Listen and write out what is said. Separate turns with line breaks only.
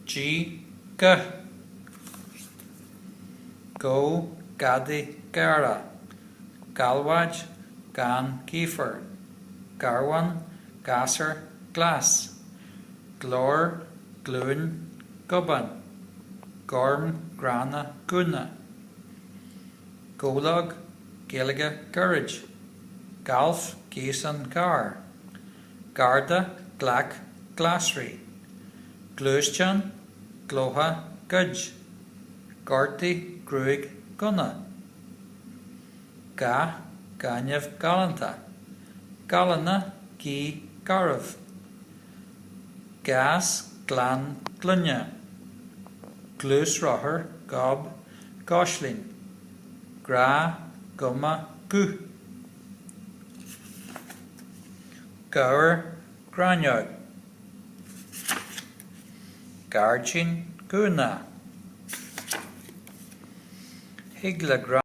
G G Go Gadi Gara Galwaj Gan Kiefer Garwan Gasser Glass Glor Glun Gubban Gorm Grana Guna Golag Gilliga Courage Galf Geesan Gar Garda Glack Glassry Gluschan Gloha Gudge Gorty Gruig Gunna Ga Ganyev Galanta Galana Gi Garav Gas Glan Glunya Glus Roher Gob Goshlin Gra Gumma Gu Gower Granyog Garchin Guna Higla